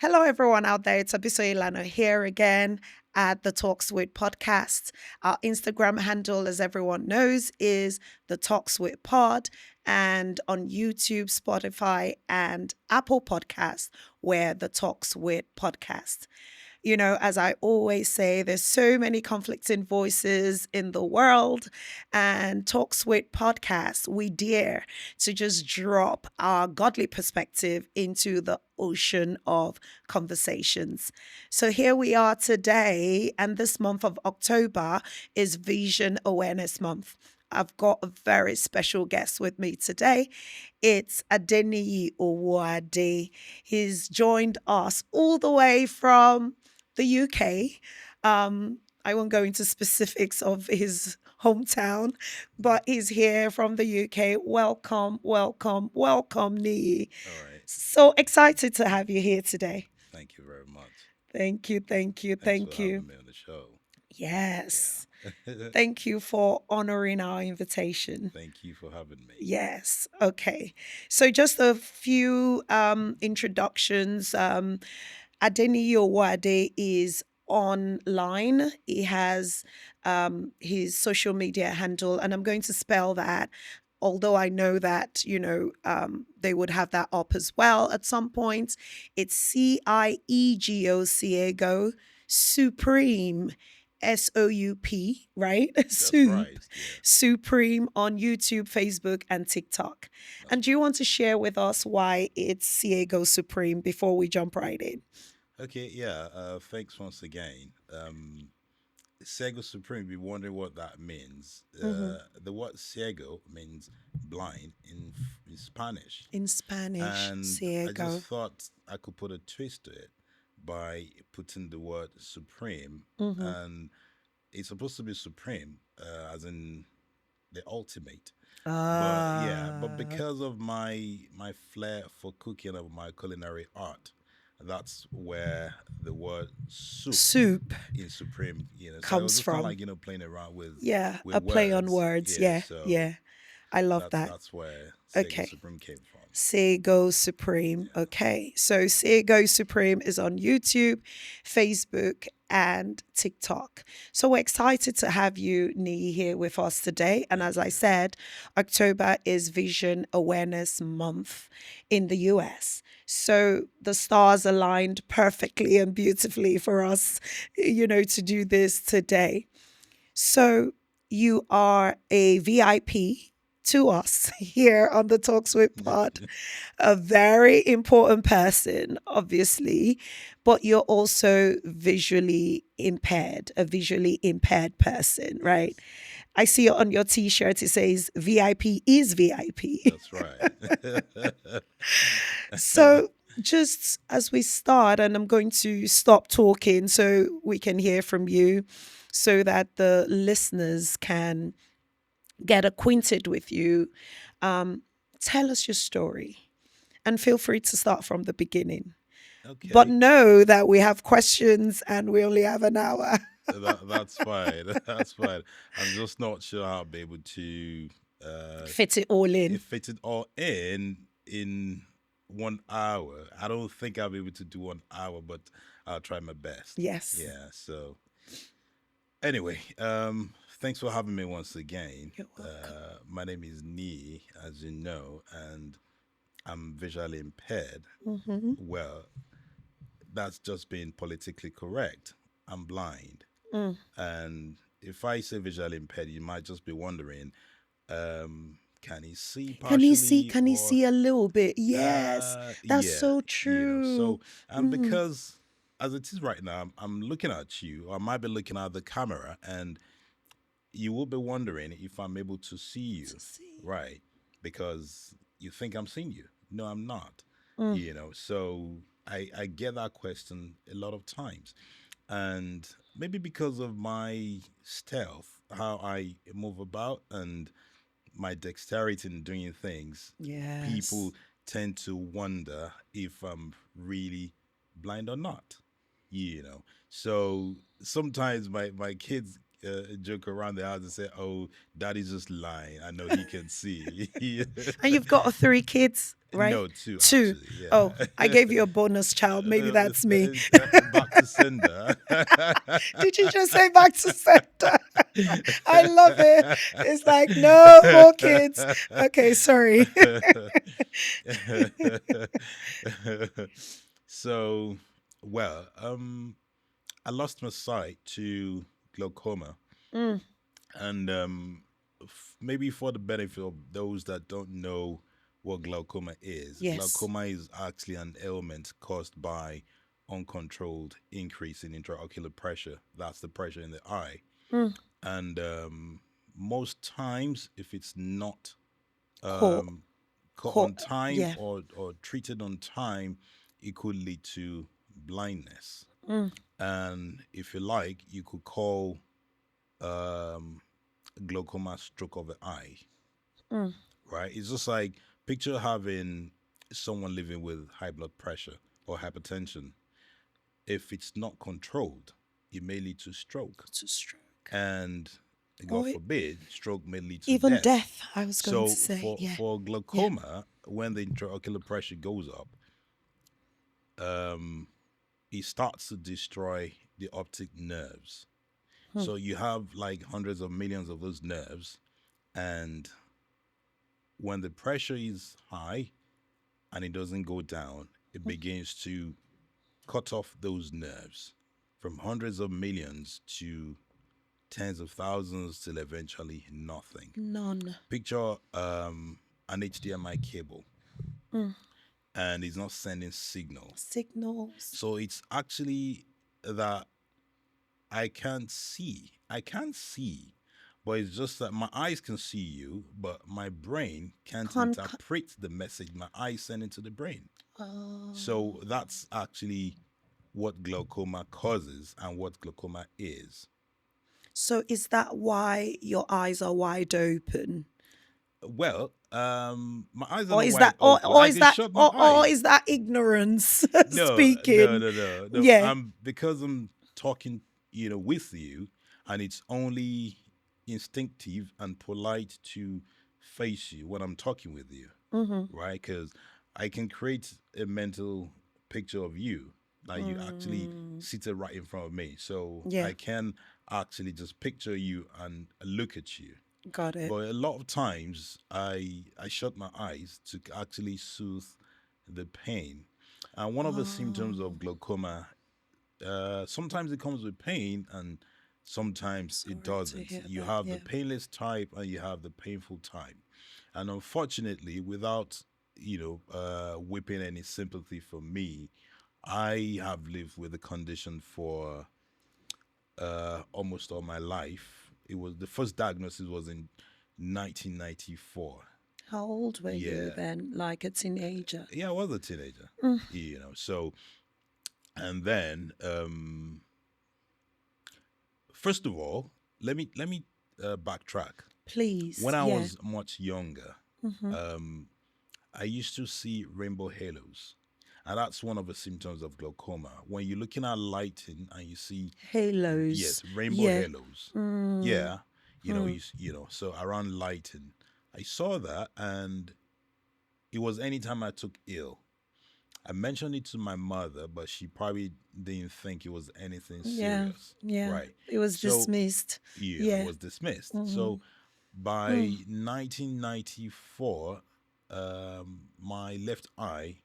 Hello, everyone out there. It's Abisoye Lana here again at the Talks with podcast. Our Instagram handle, as everyone knows, is the Talks with Pod, and on YouTube, Spotify, and Apple Podcasts, where the Talks with podcast. You know, as I always say, there's so many conflicting voices in the world, and Talks with Podcast, we dare to just drop our godly perspective into the ocean of conversations. So here we are today, and this month of October is Vision Awareness Month. I've got a very special guest with me today. It's Adeniyi Owoade. He's joined us all the way from the UK. I won't go into specifics of his hometown, but he's here from the UK. Welcome, welcome, welcome, Nii. All right. So excited to have you here today. Thank you very much. Thank you, thank you, Thanks for thank you. having me on the show. Yes. Yeah. Thank you for honoring our invitation. Thank you for having me. Yes. Okay. So just a few introductions. Adeniyi Owoade is online. He has his social media handle, and I'm going to spell that. Although I know that, they would have that up as well at some point. It's Ciego Supreme. SOUP, right? That's Soup. right. Yes. Supreme on YouTube, Facebook, and TikTok. That's And do you want to share with us why it's Ciego Supreme before we jump right in? okay. Yeah. Thanks once again. Ciego Supreme. Be wondering what that means. Hmm. The word ciego means blind in Spanish, In Spanish, and I just Ciego. thought I could put a twist to it by putting the word supreme, Hmm. and it's supposed to be supreme, as in the ultimate. But Ah, because of my flair for cooking and my culinary art, that's where the word soup soup in supreme, So I was comes just kind of from. like playing around Yeah, with a play on words, words. yeah. Yeah, So yeah. I love that's that. that's where Sega Okay. Supreme came from. Sego Supreme. Yeah, Okay. So Sego Supreme is on YouTube, Facebook, and TikTok. So we're excited to have you, Nee, here with us today. And as thank I you. said, October is Vision Awareness Month in the US. So the stars aligned perfectly and beautifully for us, to do this today. So you are a VIP to us here on the Talks with Pod, a very important person, obviously, but you're also visually impaired, a visually impaired person, right? Yes, I see on your t shirt, it says VIP is VIP. that's right. So, just as we start, and I'm going to stop talking so we can hear from you, so that the listeners can get acquainted with you. Um, Tell us your story and feel free to start from the beginning. But Okay. know that we have questions and we only have an hour. That's fine. That's fine. I'm just not sure how I'll be able to Fit it all in. fit it all in 1 hour. I don't think I'll be able to do 1 hour, but I'll try my best. Yes. Yeah. So anyway, thanks for having me once again. You're welcome. My name is Nee, as you know, and I'm visually impaired. Hmm. Well, that's just being politically correct. I'm blind. Mm. And if I say visually impaired, you might just be wondering, can he see Can you see? partially Can you or see a little bit? Yes, that's yeah, so so true. Mm. because as it is right now, I'm looking at you, or I might be looking at the camera, and you will be wondering if I'm able to see you, To see. right? Because you think I'm seeing you. No, I'm not. Mm. So I get that question a lot of times. And maybe because of my stealth, how I move about, and my dexterity in doing things, Yes. people tend to wonder if I'm really blind or not. So sometimes my kids joke around the house and say, "Oh, daddy's just lying. I know he can see." And you've got three kids, right? No, two Two. actually. Oh, Yeah. I gave you a bonus child. Maybe that's me. Back to sender. Did you just say back to center? I love it. It's like, no more kids. Okay, sorry. So, well, I lost my sight to glaucoma, Mm, and maybe for the benefit of those that don't know what yes. glaucoma is actually an ailment caused by uncontrolled increase in intraocular pressure. That's the pressure in the eye, Mm, and most times, if it's not caught, um, caught caught. on time Yeah. or treated on time, it could lead to blindness. Mm, And if you like, you could call um, glaucoma stroke of the eye, mm. right? It's just like picture having someone living with high blood pressure or hypertension. If it's not controlled, it may lead to stroke. To stroke. And God Or forbid, stroke may lead to even death. death, I was going to So say. Yeah. for Yeah. glaucoma, when the intraocular pressure goes up, um, it starts to destroy the optic nerves. Hmm. So you have like hundreds of millions of those nerves, and when the pressure is high and it doesn't go down, it begins to cut off those nerves from hundreds of millions to tens of thousands till eventually nothing. None. Picture an HDMI cable Mm. and it's not sending signal. Signals. So it's actually that I can't see. I can't see, but it's just that my eyes can see you, but my brain can't Con- interpret the message my eyes sending to the brain. oh. So that's actually what glaucoma causes and what glaucoma is. So is that why your eyes are wide open? Well, my eyes are Or not is wide that open. I can shut my or eyes. is that ignorance No, no, speaking? no, no, no. Yeah. I'm because I'm talking, with you, and it's only instinctive and polite to face you when I'm talking with you, Mm-hmm. right? Because I can create a mental picture of you, like you actually Mm, seated right in front of me, so yeah, I can actually just picture you and look at you. got it. But a lot of times, I shut my eyes to actually soothe the pain. And one of the symptoms Oh, of glaucoma, sometimes it comes with pain, and sometimes it sorry to doesn't. hear You that. have the Yeah. painless type, and you have the painful type. And unfortunately, without whipping any sympathy for me, I have lived with the condition for almost all my life. It was the first diagnosis was in 1994. How old were you Yeah, then? Like a teenager? yeah, I was a teenager. Mm, So and then first of all, let me backtrack. When please. I Yeah. was much younger, Mm-hmm. um, I used to see rainbow halos. And that's one of the symptoms of glaucoma. When you're looking at lighting and you see, Halos. yes, rainbow Yeah. halos. Mm, Yeah, mm. so around lighting, I saw that, and it was anytime I took ill. I mentioned it to my mother, but she probably didn't think it was anything Yeah. serious. Yeah. Right. It was So, dismissed. yeah, it Yeah. was dismissed. Mm-hmm. So by 1994, my left eye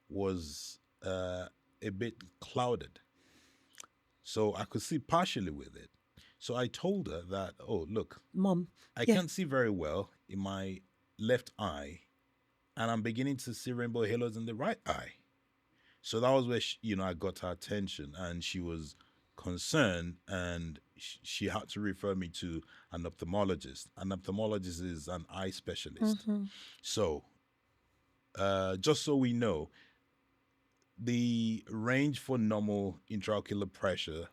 was a bit clouded. So I could see partially with it. So I told her that, oh, look, Mom. I Yeah. can't see very well in my left eye, and I'm beginning to see rainbow halos in the right eye. So that was where I got her attention, and she was concerned, and she had to refer me to an ophthalmologist. An ophthalmologist is an eye specialist. Mm-hmm. So, just so we know, the range for normal intraocular pressure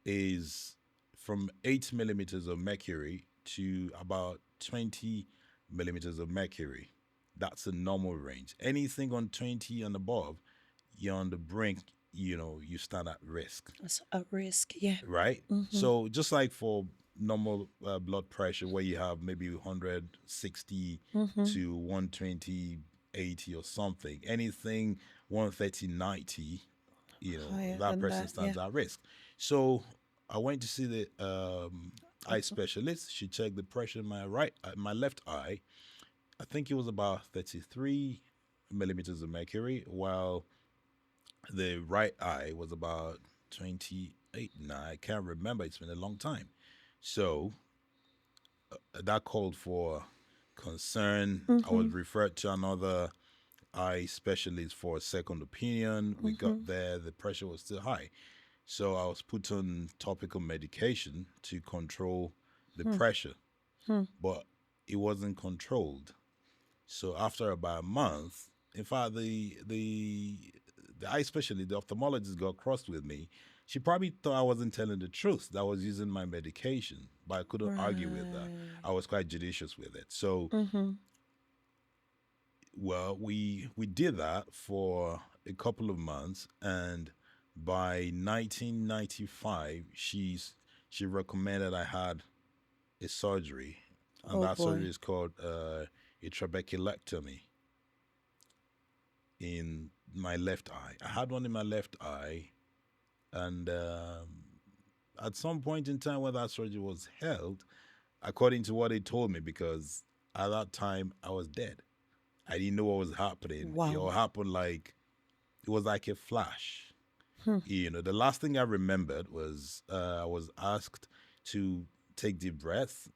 is from 8 millimeters of mercury to about 20 millimeters of mercury. That's the normal range. Anything on 20 and above, you're on the brink, you stand at risk, That's a risk. Yeah. right? Mm-hmm. So just like for normal blood pressure where you have maybe 160 Mm-hmm. to 120, 80 or something. Anything 130, 90, Higher that than person that, yeah. stands at risk. So I went to see the eye Doctor. specialist. She checked the pressure in my left eye. I think it was about 33 millimeters of mercury, while the right eye was about 28. Now I can't remember. It's been a long time. So that called for concern. I Mm-hmm. was referred to another eye specialist for a second opinion. We Mm-hmm. got there, the pressure was still high. So I was put on topical medication to control the pressure, Hmm. but it wasn't controlled. So after about a month, in fact, the eye specialist, the ophthalmologist, got crossed with me. She probably thought I wasn't telling the truth, that I was using my medication, but I couldn't argue with that. Right. I was quite judicious with it. So, Mm-hmm. well, we did that for a couple of months, and by 1995, she recommended I had a surgery, and Oh that surgery boy. is called a trabeculectomy in my left eye. I had one in my left eye, and at some point in time when that surgery was held, according to what they told me, because at that time I was dead. I didn't know what was happening. It Wow. all happened like it was like a flash. Hmm. The last thing I remembered was I was asked to take deep breaths,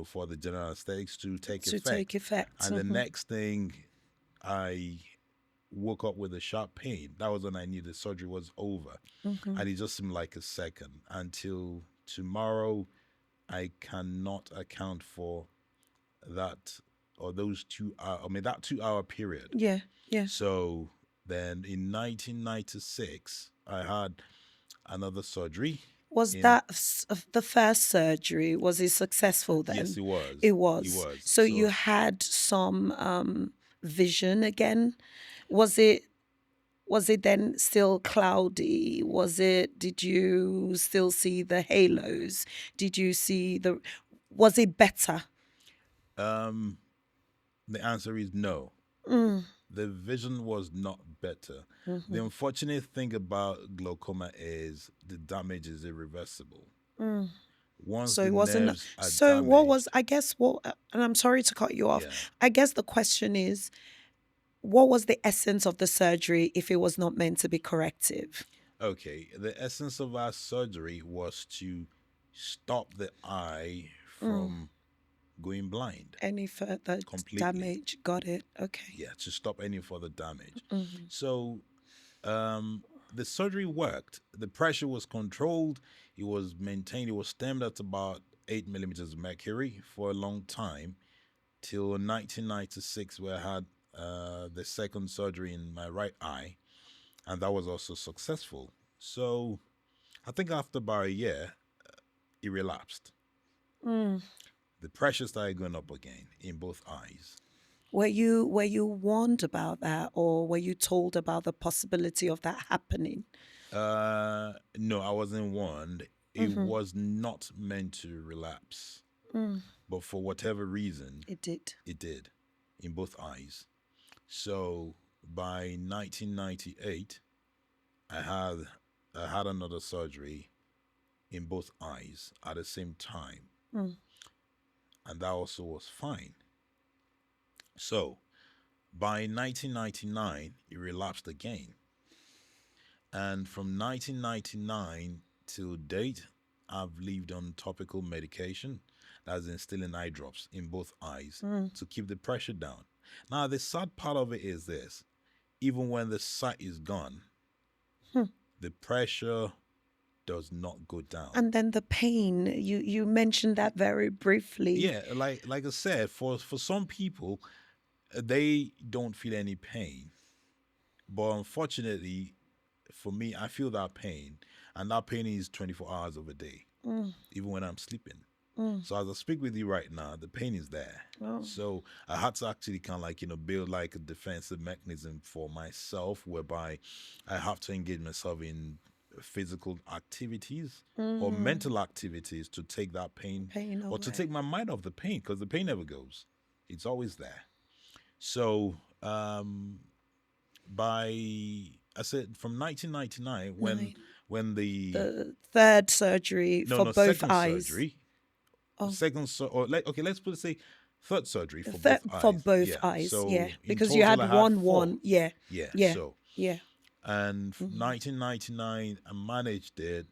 for the general anesthetics to take To take effect. effect. And the Mm-hmm. next thing, I woke up with a sharp pain. That was when I knew the surgery was over. Mm-hmm. And it just seemed like a second. Until tomorrow, I cannot account for that or those 2 hour, I mean, that 2 hour period. Yeah. Yeah. So then in 1996, I had another surgery. Was In that the first surgery? Was it successful Yes, then? it was. It It was. was. So you So had some vision again. Was it was it then still cloudy? Did you still see the halos? Did you see was it better? um, the answer is no. Mm, The vision was not better. The mhm, unfortunate thing about glaucoma is the damage is irreversible. mm. Once So the it wasn't. nerves are So what was, damaged, I guess, and I'm sorry to cut you off. yeah. I guess the question is, what was the essence of the surgery if it was not meant to be corrective? Okay, the essence of our surgery was to stop the eye Mm. from going blind Any further completely. damage? Got it. Okay. Yeah, to stop any further damage. Hmm. So um, the surgery worked. The pressure was controlled. It was maintained. It was stemmed at about 8 millimeters of mercury for a long time till 1996, where I had the second surgery in my right eye, and that was also successful. So I think after about a year, it relapsed. Mm. The pressure started going up again in both eyes. Were you warned about that, or were you told about the possibility of that happening? No, I wasn't warned. It Hmm. was not meant to relapse, Mm. but for whatever reason, It did. it did in both eyes. So by 1998, I had I had another surgery in both eyes at the same time, Mm. and that also was fine. So by 1999, it relapsed again, and from 1999 till date, I've lived on topical medication, that's instilling eye drops in both eyes Mm. to keep the pressure down. Now, the sad part of it is this: even when the sight is gone, Hmm. the pressure does not go down. And then the pain. You mentioned that very briefly. Yeah, like I said, for some people, they don't feel any pain, but unfortunately, for me, I feel that pain, and that pain is 24 hours of a day, Mm. even when I'm sleeping. Mm. So as I speak with you right now, the pain is there. Oh. So I had to actually kind of like, build like a defensive mechanism for myself, whereby I have to engage myself in physical activities or Mm. mental activities to take that pain Pain or to take away. my mind off the pain because the pain never goes. It's always there. So by I said from 1999 Nine. when the The third surgery no for no both second eyes. surgery Oh, okay, let's put it say third surgery the for third both for eyes. both Yeah. eyes. Yeah, So in because you total had I had one, four. one. Yeah, Yeah. yeah, So yeah. and Hmm. 1999 I managed it,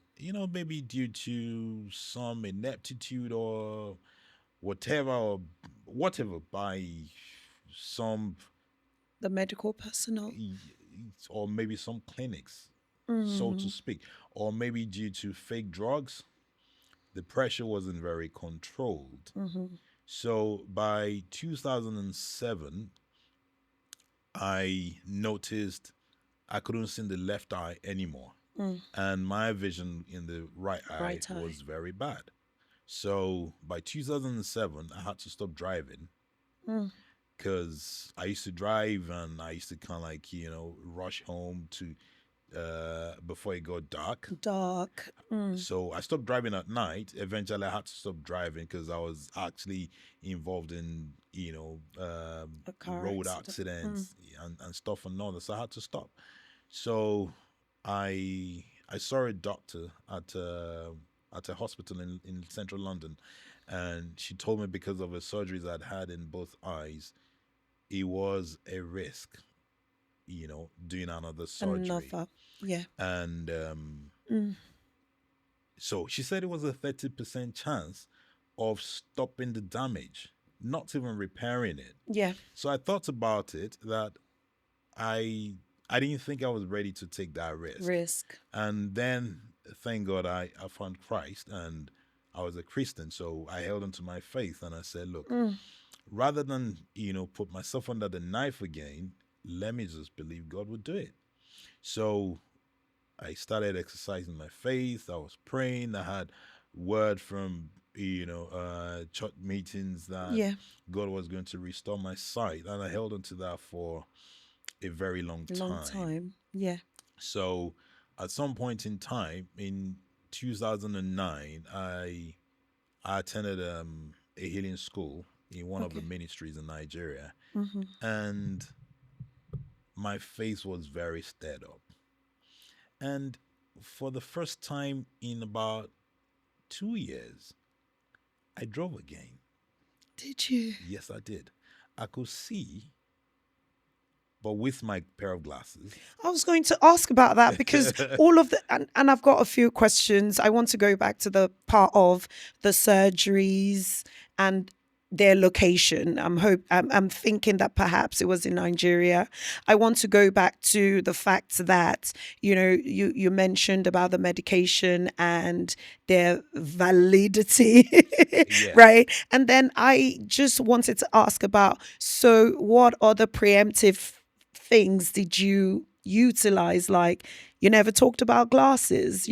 maybe due to some ineptitude or whatever by some The medical personnel. or maybe some clinics, so to Mm. speak, or maybe due to fake drugs, the pressure wasn't very controlled. Mm-hmm. So by 2007, I noticed I couldn't see in the left eye anymore, Mm. and my vision in the right eye Right eye. was very bad. So by 2007, I had to stop driving Mm. because I used to drive and I used to kind of like rush home to before it got dark. Dark. Mm. So I stopped driving at night. Eventually, I had to stop driving because I was actually involved in A car road accident. Mm. accidents and stuff and all that. So I had to stop. So I saw a doctor at a hospital in central London, and she told me because of the surgeries I'd had in both eyes, it was a risk, doing another surgery. Another. Yeah. And Mm. so she said it was a 30% chance of stopping the damage, not even repairing it. Yeah. So I thought about it that I I didn't think I was ready to take that risk. Risk. And then thank God I found Christ and I was a Christian. So I held on to my faith and I said, look, Mm. rather than, put myself under the knife again, let me just believe God would do it. So I started exercising my faith. I was praying. I had word from church meetings that Yeah. God was going to restore my sight, and I held on to that for a very long Long time. time. Yeah. So, at some point in time in 2009, I attended a healing school in one of the Okay. ministries in Nigeria, Mm-hmm. and my faith was very stirred up. And for the first time in about 2 years, I drove again. Did you? Yes, I did. I could see, but with my pair of glasses. I was going to ask about that because all of the, and I've got a few questions. I want to go back to the part of the surgeries and their location. I'm thinking that perhaps it was in Nigeria. I want to go back to the fact that, you mentioned about the medication and their validity, Yeah, right? And then I just wanted to ask about, so what other preemptive things did you utilize? Like, you never talked about glasses,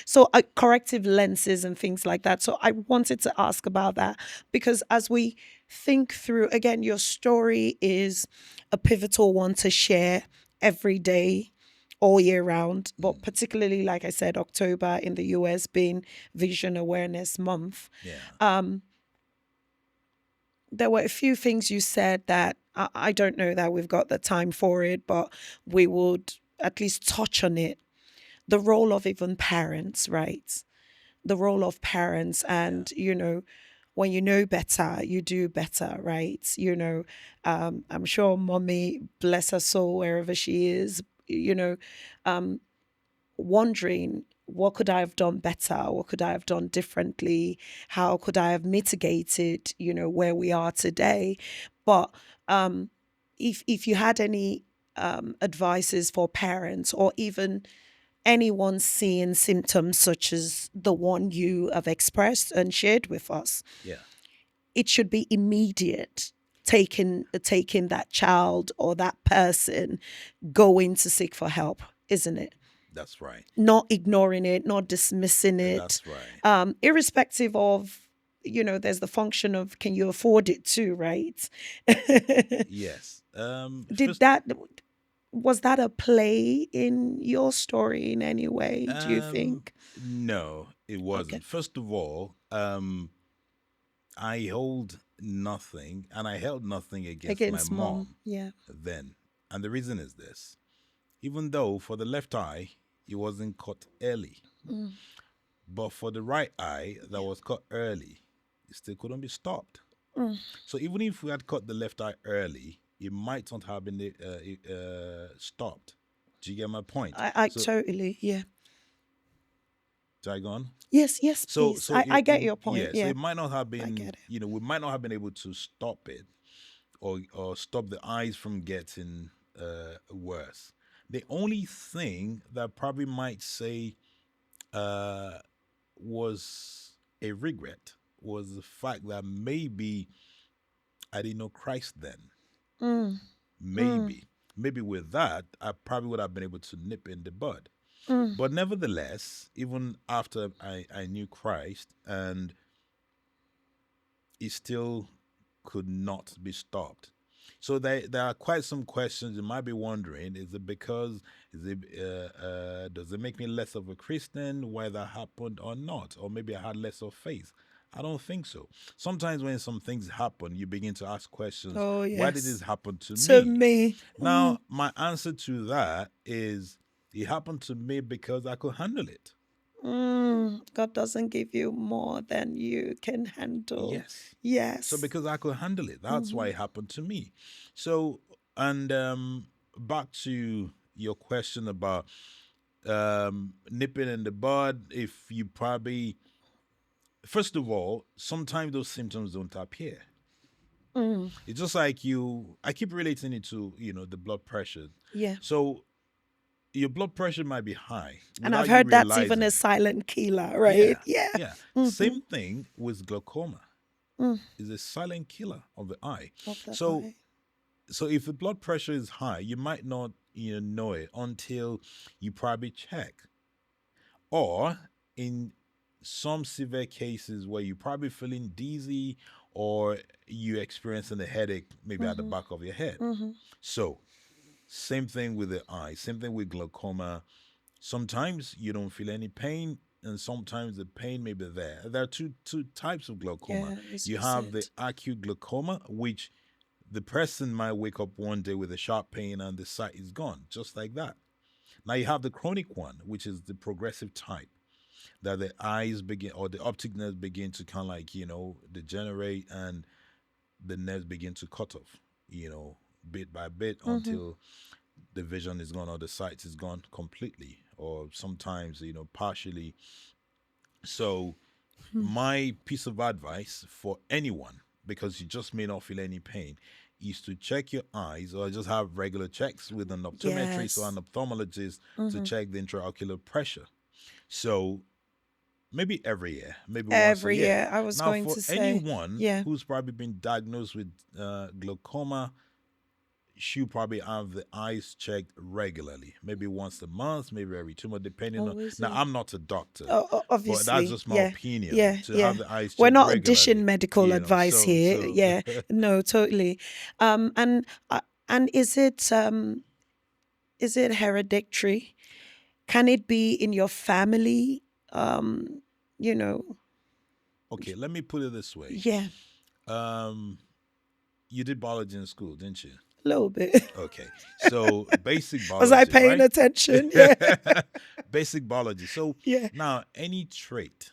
so corrective lenses and things like that. So I wanted to ask about that because as we think through, again, your story is a pivotal one to share every day, all year round, but mm, particularly, like I said, October in the US being Vision Awareness Month. yeah, um there were a few things you said that I don't know that we've got the time for it, but we would at least touch on it. The role of even parents, right? The role of parents, yeah, and when you know better, you do better, right? I'm sure mommy, bless her soul, wherever she is, um, wondering, what could I have done better? What could I have done differently? How could I have mitigated, where we are today? But um, if you had any advices for parents or even anyone seeing symptoms such as the one you have expressed and shared with us, yeah. it should be immediate. Taking that child or that person going to seek for help, isn't it? That's right. Not ignoring it, not dismissing it, That's right. irrespective of, there's the function of, can you afford it too, right? Yes. Did First, that? was that a play in your story in any way, do you Um, think? no, it Okay. wasn't. First of all, I hold nothing, and I held nothing against my Against mom. mom Yeah. then. And the reason is this: even though for the left eye, it wasn't caught early, Mm, but for the right eye that was caught early, it still couldn't be stopped. mm. So even if we had caught the left eye early, it might not have been stopped. Do you get my point? I So, totally, yeah. did I go on? Yes, yes, So, please. so I it get your point. yeah, so Yeah, it might not have I been, get it. we might not have been able to stop it, or stop the eyes from getting worse. The only thing that probably might say uh, was a regret was the fact that maybe I didn't know Christ then. Mm, mm, Maybe with that, I probably would have been able to nip in the bud. mm. But nevertheless, even after I knew Christ, and it still could not be stopped. So there are quite some questions you might be wondering. Is it because, is it does it make me less of a Christian why that happened or not? Or maybe I had less of faith. I don't think so. Sometimes when some things happen, you begin to ask questions. Oh, Why did this yes. happen to To me? me. Now, my answer to that is it happened to me because I could handle it. God doesn't give you more than you can handle. Yes. So Yes. because I could handle it, that's why Hmm. it happened to me. So, and back to your question about nipping in the bud, if you probably, first of all, sometimes those symptoms don't appear. Mm, It's just like you, I keep relating it to, the blood pressure. yeah. So your blood pressure might be high And I've without you heard that's even realizing a it. silent killer, Yeah, right? Yeah. yeah. Hmm. Same thing with glaucoma. Mm, Is a silent killer of the eye. of the So eye. so if the blood pressure is high, you might not know it until you probably check. Or in some severe cases where you're probably feeling dizzy or you experiencing a headache maybe at the Hmm. back of your head. Hmm. So same thing with the eye, same thing with glaucoma. Sometimes you don't feel any pain, and sometimes the pain may be there. There are two types of glaucoma. Yeah, as You you have said. the acute glaucoma, which the person might wake up one day with a sharp pain and the sight is gone, just like that. Now you have the chronic one, which is the progressive type, that the eyes begin or the optic nerves begin to kind of like, degenerate, and the nerves begin to cut off, bit by bit Hmm. until the vision is gone or the sight is gone completely, or sometimes, partially. So my piece of advice for anyone, because you just may not feel any pain, is to check your eyes or just have regular checks with an optometrist or an Yes. ophthalmologist to Hmm. check the intraocular pressure. So maybe every year, maybe once a Every year. year. I was Now, going for to say, anyone yeah. who's probably been diagnosed with glaucoma, should probably have the eyes checked regularly, maybe once a month, maybe every 2 months, depending on. Oh, is Now, it? I'm not a doctor, but that's Obviously, just my yeah, opinion, yeah, to have yeah. the eyes We're checked not dishing regularly. medical advice So here. Yeah, no, totally. And is it hereditary? Can it be in your family? Um, you know, okay, let me put it this way. yeah, Um, you did biology in school, didn't you? a little bit. Okay, so basic Was I biology, paying right? attention? Yeah, Basic biology. So yeah. now any trait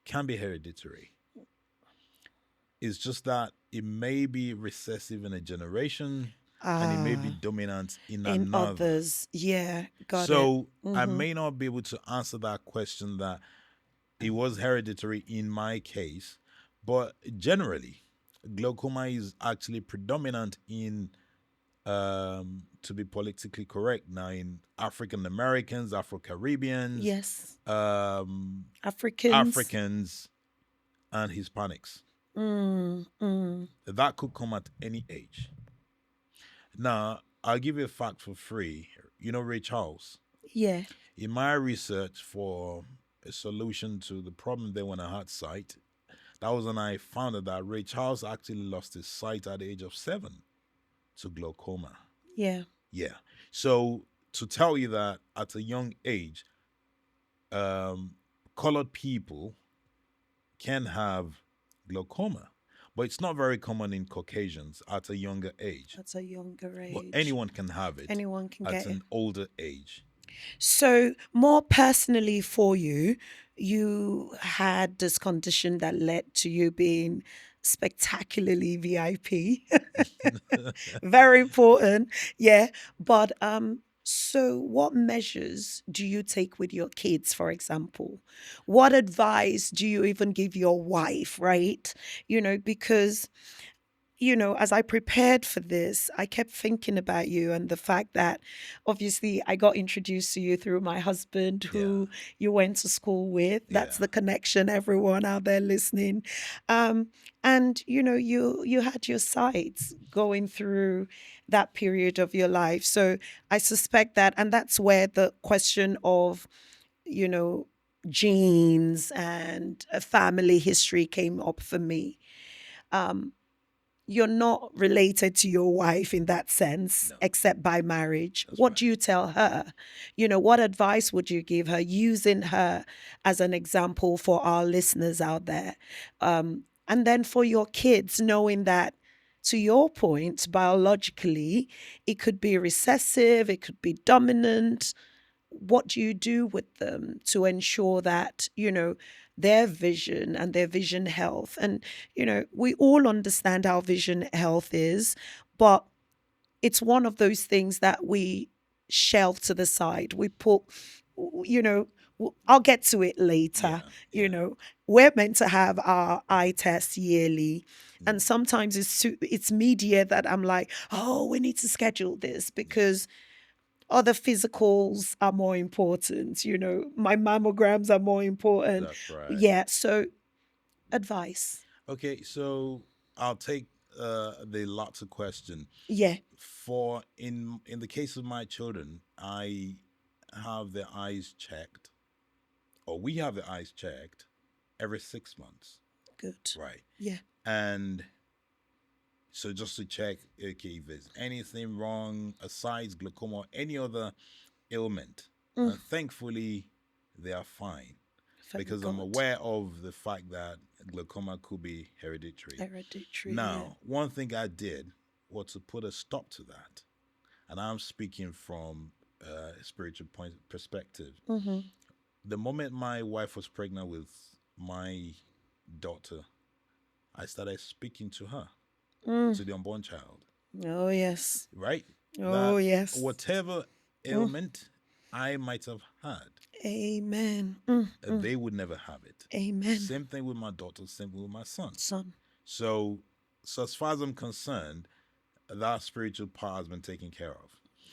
can be hereditary. It's just that it may be recessive in a generation and it may be Ah, dominant in in another. others, yeah, got it. So I Mm-hmm. may not be able to answer that question that it was hereditary in my case, but generally, glaucoma is actually predominant in, to be politically correct now, in African Americans, Afro Caribbeans, Yes, um, Africans. Africans, and Hispanics. Mm, mm, That could come at any age. Now, I'll give you a fact for free. You know Ray Charles? yeah, In my research for a solution to the problem there when I had sight, that was when I found out that Ray Charles actually lost his sight at the age of 7 to glaucoma. yeah. Yeah. So to tell you that at a young age, um, colored people can have glaucoma, but it's not very common in Caucasians at a younger age. At a younger But age. anyone can have it Anyone can at get it. an older age. So, more personally for you, you had this condition that led to you being spectacularly VIP. Very important. Yeah. But so what measures do you take with your kids, for example? What advice do you even give your wife, right? Because as I prepared for this, I kept thinking about you and the fact that obviously I got introduced to you through my husband, Yeah. who you went to school with. That's Yeah. the connection, everyone out there listening. Um, and you had your sides going through that period of your life. So I suspect that, and that's where the question of, you know, genes and a family history came up for me. Um, you're not related to your wife in that sense, No, except by marriage. that's What right. do you tell her? What advice would you give her using her as an example for our listeners out there? And then for your kids, knowing that, to your point, biologically, it could be recessive, it could be dominant. What do you do with them to ensure that their vision and their vision health? And we all understand how vision health is, but it's one of those things that we shelve to the side. We put, you know I'll get to it later. Yeah. you Yeah. know we're meant to have our eye test yearly, and Mm, sometimes it's media that I'm like, oh, we need to schedule this yeah. because other physicals are more important. My mammograms are more important. That's right. Yeah. So, advice. Okay, so I'll take the lots of question. Yeah. For in the case of my children, I have their eyes checked, or we have their eyes checked every 6 months, Good. right? Yeah. And so just to check, okay, if there's anything wrong aside glaucoma or any other ailment, Mm, and thankfully they are fine thank because I'm God. aware of the fact that glaucoma could be hereditary. Hereditary. Yeah. Now, one thing I did was to put a stop to that, and I'm speaking from a spiritual point perspective. Mm-hmm. The moment my wife was pregnant with my daughter, I started speaking to her, Mm. to the unborn child, Oh yes. right? Oh That yes. whatever Mm. ailment I might have had, Amen. Mm, mm. they would never have it. Amen. Same thing with my daughter, same thing with my son. Son. So, so as far as I'm concerned, that spiritual part has been taken care of.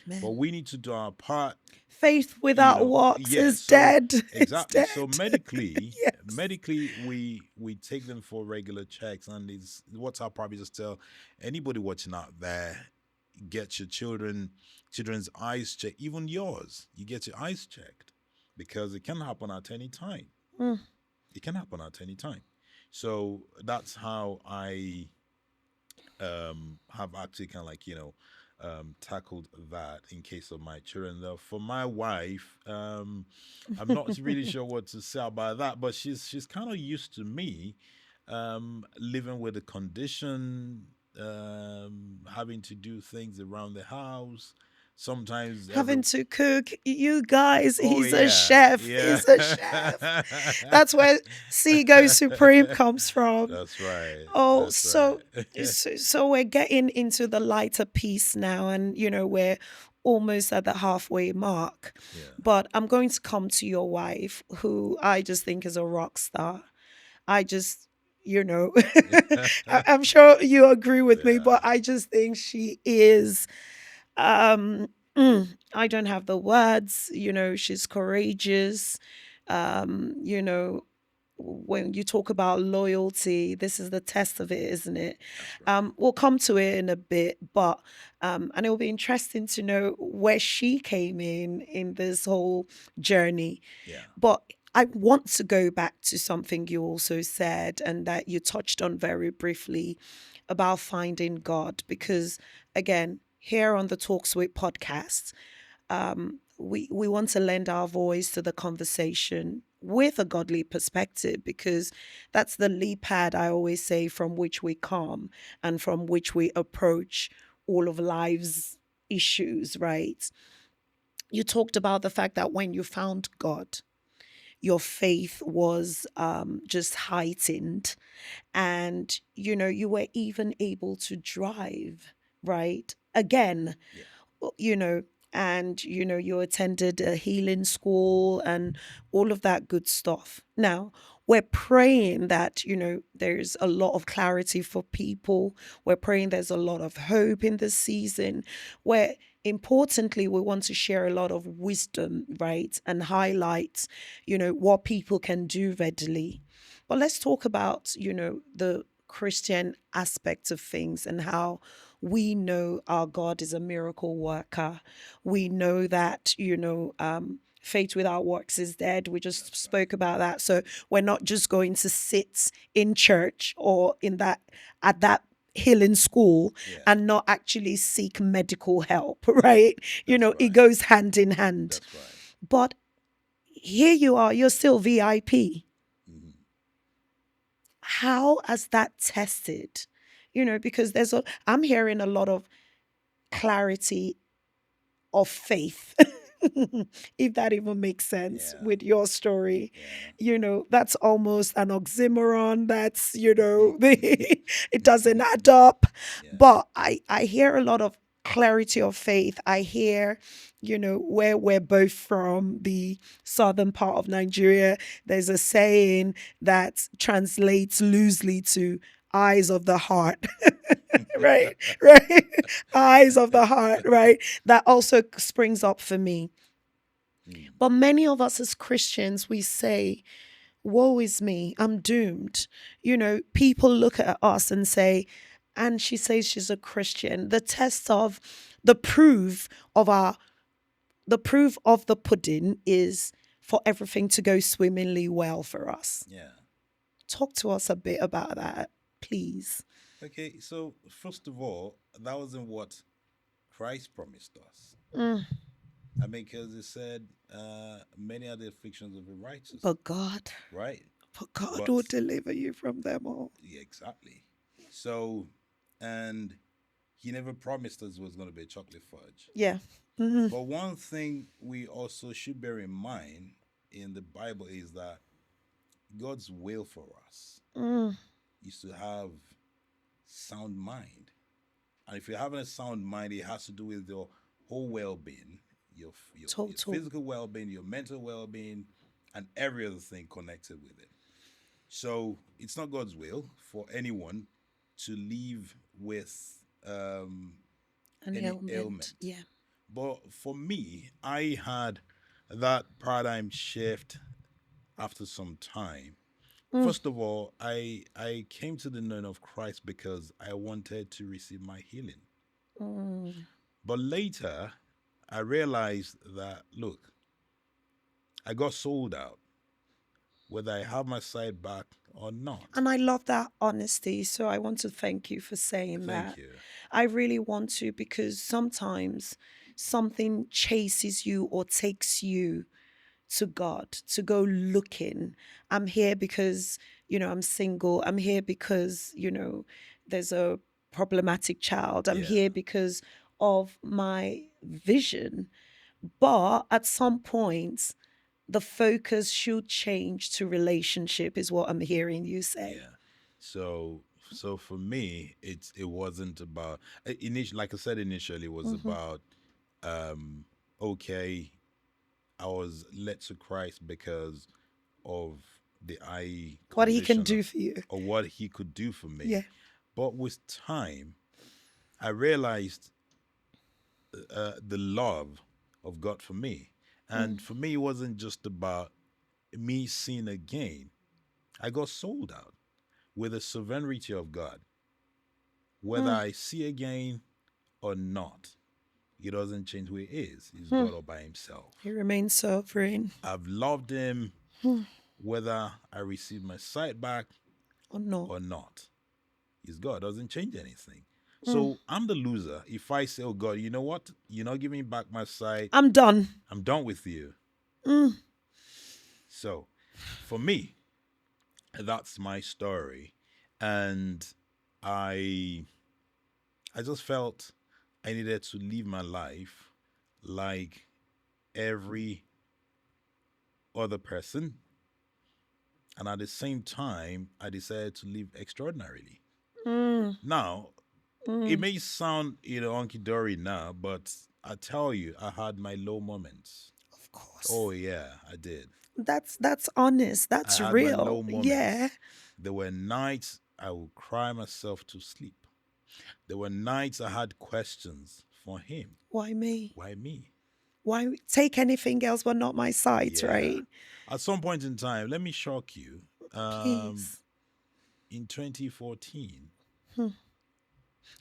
But Amen. we need to do our part, Faith without works Yeah. is So dead. It's exactly. dead. So medically, Yes. medically, we take them for regular checks, and it's what's our probably just tell anybody watching out there, get your children's eyes checked, even yours. You get your eyes checked because it can happen at any time. Mm. It can happen at any time. So that's how I have actually kind of like tackled that in case of my children. Though for my wife, I'm not really sure what to say about that, but she's kind of used to me living with a condition, having to do things around the house. Sometimes every Having to cook. You guys, oh he's a yeah, chef. yeah. He's a chef. That's where Seago Supreme comes from. That's right. Oh, That's so, right. so so we're getting into the lighter piece now, and we're almost at the halfway mark. Yeah. But I'm going to come to your wife, who I just think is a rock star. I just, you know, I'm sure you agree with me, Yeah. but I just think she is. I don't have the words. She's courageous. You know, when you talk about loyalty, this is the test of it, isn't it? That's right. We'll come to it in a bit, but and it will be interesting to know where she came in this whole journey. Yeah. But I want to go back to something you also said and that you touched on very briefly about finding God, because again, here on the Talks with podcast, we want to lend our voice to the conversation with a godly perspective, because that's the lead pad, I always say, from which we come and from which we approach all of life's issues, right? You talked about the fact that when you found God, your faith was just heightened, and you were even able to drive, right, again, Yeah. you know, and you attended a healing school and all of that good stuff. Now, we're praying that, there's a lot of clarity for people. We're praying there's a lot of hope in this season, where importantly we want to share a lot of wisdom, right, and highlight, what people can do readily. But let's talk about, the Christian aspects of things and how we know our God is a miracle worker. We know that, faith without works is dead. We just That's right. spoke about that. So we're not just going to sit in church or at that healing school Yeah. and not actually seek medical help, right? That's It right. goes hand in hand. That's right. But here you are, you're still VIP. Hmm. How has that tested? Because I'm hearing a lot of clarity of faith, if that even makes sense Yeah. with your story. Yeah. That's almost an oxymoron. That's, it doesn't add up. Yeah. But I hear a lot of clarity of faith. I hear, where we're both from, the southern part of Nigeria, there's a saying that translates loosely to eyes of the heart. Right, right. Eyes of the heart, right? That also springs up for me. Mm. But many of us as Christians, we say, woe is me, I'm doomed. People look at us and say, and she says she's a Christian. The test of the proof of the proof of the pudding is for everything to go swimmingly well for us. Yeah. Talk to us a bit about that, please. Okay. So first of all, that wasn't what Christ promised us. Mm, I mean, because he said, "Many are the afflictions of the righteous," but God, right? but God But will deliver you from them all. yeah, exactly. So, and he never promised us it was going to be a chocolate fudge. Yeah. Hmm. But one thing we also should bear in mind in the Bible is that God's will for us Mm, is to have sound mind. And if you're having a sound mind, it has to do with your whole well-being, your total. physical well-being, your mental well-being, and every other thing connected with it. So it's not God's will for anyone to live with An any ailment. ailment. Yeah. But for me, I had that paradigm shift after some time. Mm, First of all, I came to the knowing of Christ because I wanted to receive my healing. mm. But later, I realized that look, I got sold out, whether I have my sight back or not. And I love that honesty. So I want to thank you for saying Thank that. you. I really want to, because sometimes something chases you or takes you to God, to go looking. I'm here because, I'm single. I'm here because, there's a problematic child. I'm Yeah, here because of my vision. But at some point, the focus should change to relationship, is what I'm hearing you say. yeah. So so for me, it wasn't about initially, like I said initially, it was Hmm. about um okay, I was led to Christ because of the eye What he can condition do for you. or what he could do for Yeah. me. But with time, I realized the love of God for me. Mm, And for me, it wasn't just about me seeing again. I got sold out with the sovereignty of God. Whether mm, I see again or not, it doesn't change who he is. He's mm. God all by himself. He remains sovereign. I've loved him Hmm. whether I receive my sight back Or not. or not. He's God, doesn't change anything. Mm. So I'm the loser. If I say, oh God, you know what? You're not giving me back my sight, I'm done. I'm done with you. Mm. So for me, that's my story. And I I just felt I needed to live my life like every other person. And at the same time, I decided to live extraordinarily. Mm. Now, it Mm. may sound, hunky dory now, but I tell you, I had my low moments. Of course. Oh, yeah, I did. That's honest. I That's had my real. low Yeah. moments. There were nights I would cry myself to sleep. There were nights I had questions for him. Why me? Why me? Why take anything else but not my sight, Yeah. right? At some point in time, let me shock you. Um, Please. in 2014, Hmm.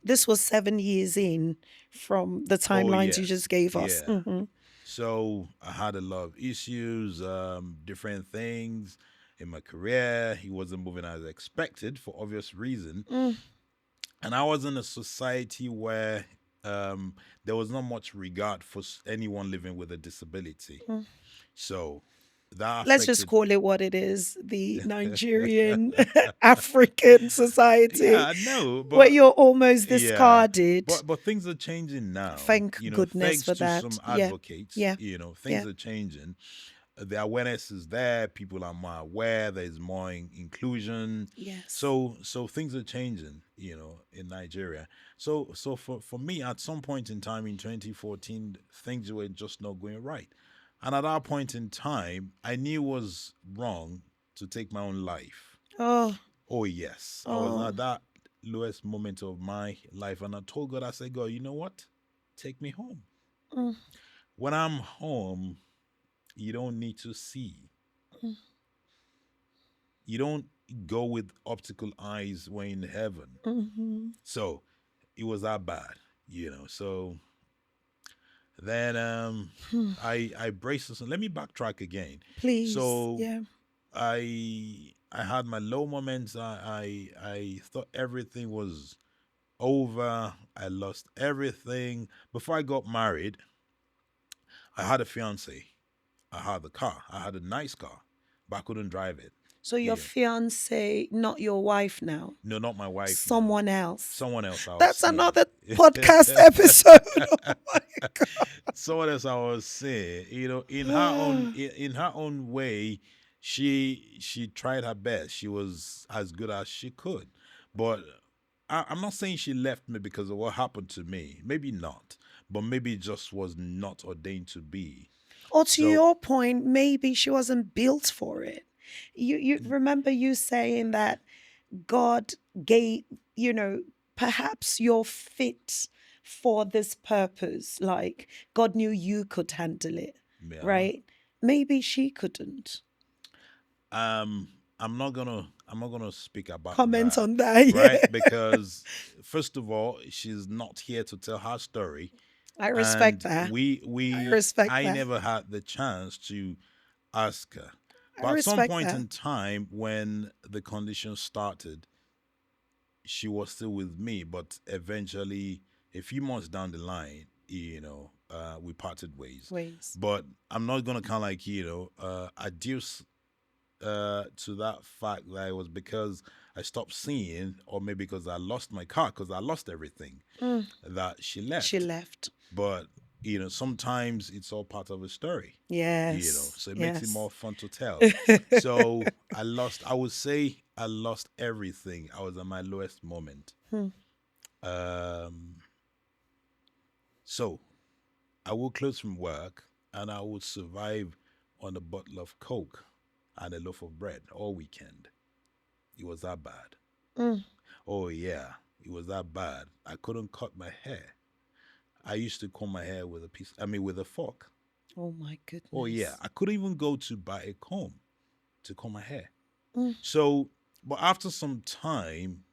This was 7 years in from the oh, timelines you just yes. gave us. Yeah. Hmm. So I had a lot of issues, different things in my career. He wasn't moving as expected for obvious reason. Mm. And I was in a society where um, there was not much regard for anyone living with a disability. Mm. So that Let's just affected. call it what it is, the Nigerian African Yeah, society I know, where but you're almost yeah, discarded. but things are changing now. Thank goodness Thanks for to some that. Yeah. advocates. Yeah. Things Yeah. are changing. The awareness is there. People are more aware. There's more inclusion. Yes. So things are changing. In Nigeria. So for me, at some point in time in 2014, things were just not going right. And at that point in time, I knew it was wrong to take my own life. Oh, Oh, yes. I was oh. at that lowest moment of my life. And I told God, I said, God, you know what? Take me home. Mm. When I'm home, you don't need to see. Mm. You don't go with optical eyes when in heaven. Mhm. So it was that bad. So then Hmm. I braced this. Let me backtrack again. Please. So Yeah. I had my low moments. I thought everything was over. I lost everything. Before I got married, I had a fiance. I had the car. I had a nice car, but I couldn't drive it. So your Yeah. fiance, not your wife now, No, not my wife now. someone else. Someone else I was That's seeing. another podcast episode. Oh my Someone else I was seeing. In her own God. in her own way, she tried her best. She was as good as she could, but I'm not saying she left me because of what happened to me. Maybe not, but maybe it just was not ordained to be. Or to So your point, maybe she wasn't built for it. You remember you saying that God gave, you know, perhaps you're fit for this purpose. Like God knew you could handle it, yeah. right? Maybe she couldn't. Um, I'm not gonna speak about Comment that, on that. right? Yeah. Because first of all, she's not here to tell her story, I respect and that. we I we respect I that. never had the chance to ask her. I But at some respect point that. in time, when the condition started, she was still with me. But eventually, a few months down the line, we parted ways. Ways. But I'm not gonna kind of like adduce to that fact that it was because I stopped seeing, or maybe because I lost my car, because I lost everything, Mm. that she She left. left. But sometimes it's all part of a story. Yes. So it makes it Yes. more fun to tell. So I would say I lost everything. I was at my lowest moment. Hmm. Um, so I would close from work and I would survive on a bottle of Coke and a loaf of bread all weekend. It was that bad. Mm. Oh yeah, it was that bad. I couldn't cut my hair. I used to comb my hair with with a fork. Oh my Oh yeah, goodness. I couldn't even go to buy a comb to comb my hair. Mm. So, but after some time,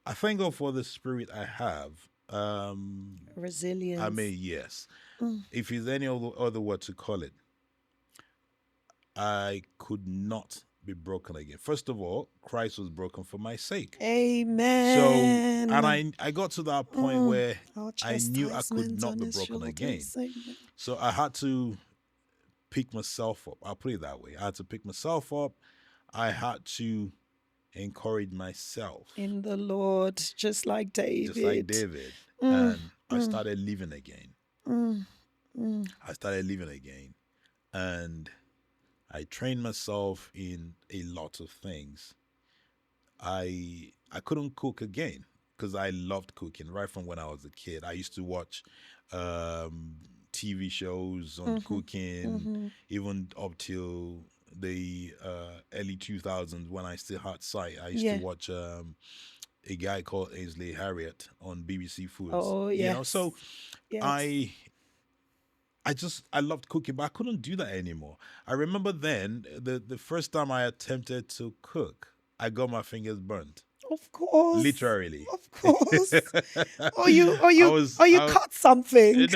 I thank God for the spirit I have. Resilience. Yes. Mm. If there's any other word to call it, I could not be broken again. First of all, Christ was broken for my sake. So, and Amen. I got to that point where Our I knew I could chastisement not on be his broken again. shoulders. Amen. So I had to pick myself up. I'll put it that way. I had to pick myself up. I had to encourage myself, In the Lord, just like just like David. David. Mm, And I mm, started living again. mm, mm. I started living again. And I trained myself in a lot of things. I couldn't cook again because I loved cooking right from when I was a kid. I used to watch um, TV shows on Mm-hmm, cooking, mm-hmm. even up till the early 2000s when I still had sight. I used to Yeah. watch a guy called Ainsley Harriott on BBC Foods. Oh, You know, so yes. Yes. I I loved cooking, but I couldn't do that anymore. I remember then the first time I attempted to cook, I got my fingers burnt. Of course. Literally. Of course. Or you I cut something.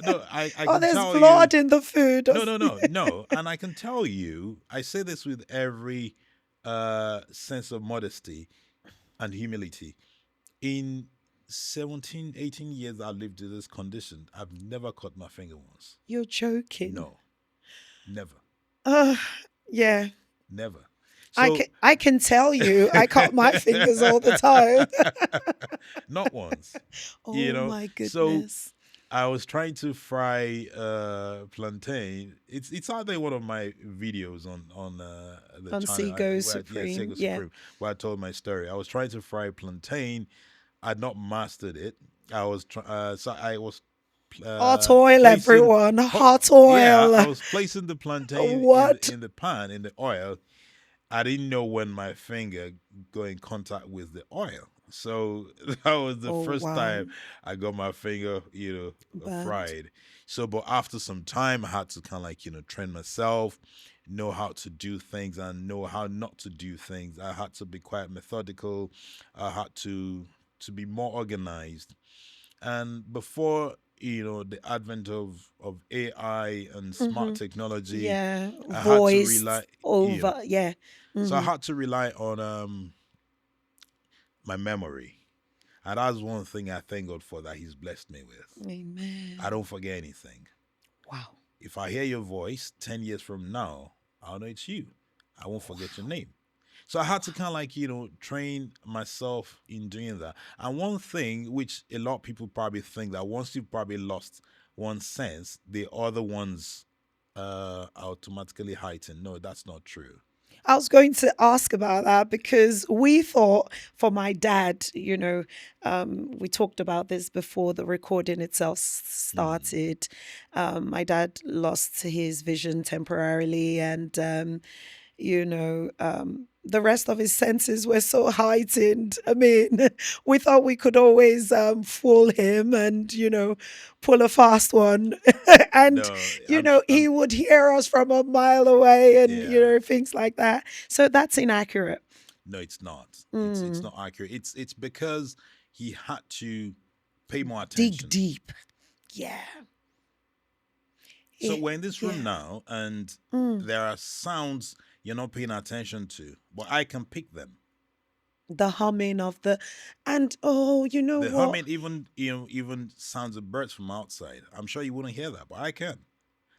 no, I Oh, can there's tell you, blood in the food. no, and I can tell you, I say this with every sense of modesty and humility. In 17, 18 years I lived in this condition, I've never cut my finger once. You're joking. No, never, Uh, yeah. never. I So can I can tell you I cut my fingers all the time. not once, you Oh know. my So goodness. I was trying to fry plantain. It's either one of my videos on the On channel. Seago Where yeah, Supreme. Sego Yeah. Supreme, where I told my story. I was trying to fry plantain. I'd not mastered it. So I was Hot oil, placing everyone. Hot oil. I was placing the plantain What? in the pan in the oil. I didn't know when my finger go in contact with the oil. So that was the Oh first wow. time I got my finger, Burnt. fried. So, but after some time, I had to kind of like, train myself, know how to do things and know how not to do things. I had to be quite methodical. I had to be more organized. And before, the advent of AI and smart Mm-hmm. technology, Yeah. I had to Voiced rely, over. Yeah. so I Mm-hmm. had to rely on my memory. And that's one thing I thank God for that He's blessed me with. I Amen. don't forget anything. Wow. If I hear your voice 10 years from now, I'll know it's you. I won't forget your Wow. name. So I had to kind of like, train myself in doing that. And one thing which a lot of people probably think that once you've probably lost one sense, the other ones automatically heighten. No, that's not true. I was going to ask about that because we thought for my dad, we talked about this before the recording itself Mm. started. My dad lost his vision temporarily, and the rest of his senses were so heightened. I mean, we thought we could always fool him and, pull a fast one. And, No, he would hear us from a mile away and, yeah. things like that. So that's inaccurate. No, it's not. It's Mm, not accurate. It's because he had to pay more dig attention. deep. Yeah. So It, we're in this room yeah. now, and Mm. there are sounds you're not paying attention to, but I can pick them. The humming of and oh, you know The what? humming, even sounds of birds from outside. I'm sure you wouldn't hear that, but I can.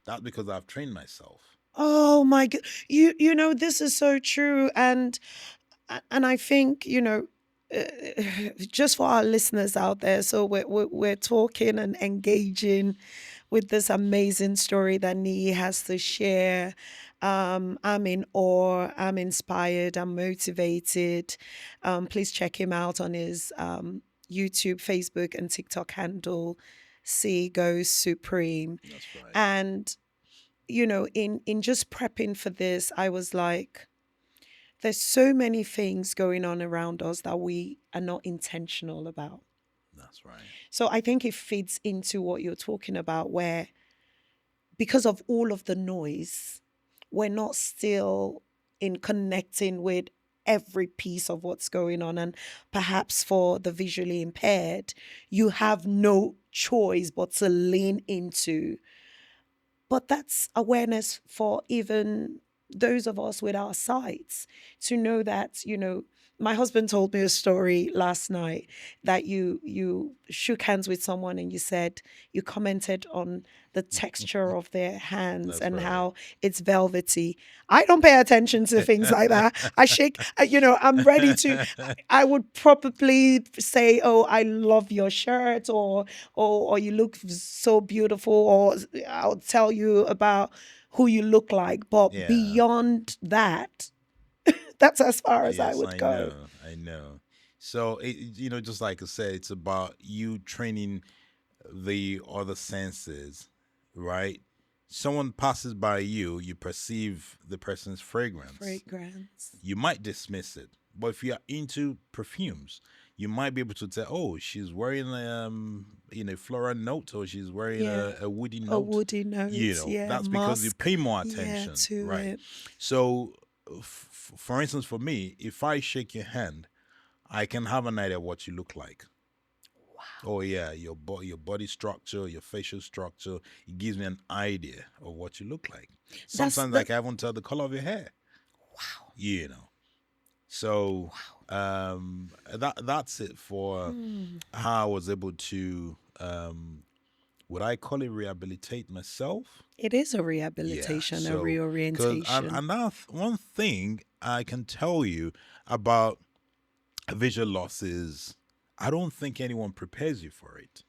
That's because I've trained myself. Oh my god. This is so true. And I think uh, just for our listeners out there, so we're talking and engaging with this amazing story that Nee has to share. I'm in awe, I'm inspired, I'm motivated. Please check him out on his YouTube, Facebook, and TikTok handle. See Goes Supreme. That's right. And in just prepping for this, I was like, there's so many things going on around us that we are not intentional about. That's right. So I think it fits into what you're talking about, where because of all of the noise, we're not still in connecting with every piece of what's going on. And perhaps for the visually impaired, you have no choice but to lean into. But that's awareness for even those of us with our sights to know that, my husband told me a story last night that you shook hands with someone and you said, you commented on the texture of their hands That's and right. how it's velvety. I don't pay attention to things like that. I shake, I'm ready to, I would probably say, oh, I love your shirt, or you look so beautiful, or I'll tell you about who you look like. But Yeah. beyond that, that's as far as I Yes, would I go. know. I know. So just like I said, it's about you training the other senses, right? Someone passes by you, you perceive the person's fragrance. Fragrance. You might dismiss it, but if you're into perfumes, you might be able to tell, oh, she's wearing floral note, or she's wearing Yeah. a woody A note. woody note. Yeah. That's because you Musk. pay more Yeah, attention, to right? it. So, for instance, for me, if I shake your hand, I can have an idea what you look like. Wow. Oh yeah, your body structure, your facial structure, it gives me an idea of what you look like. That's Sometimes I that. can even tell the color of your hair. Wow. You know. So Wow. that's it for Mm. how I was able to would I call it rehabilitate myself? It is a Yeah. rehabilitation, a So because reorientation. one thing I can tell you about visual loss is I don't think anyone prepares you for it.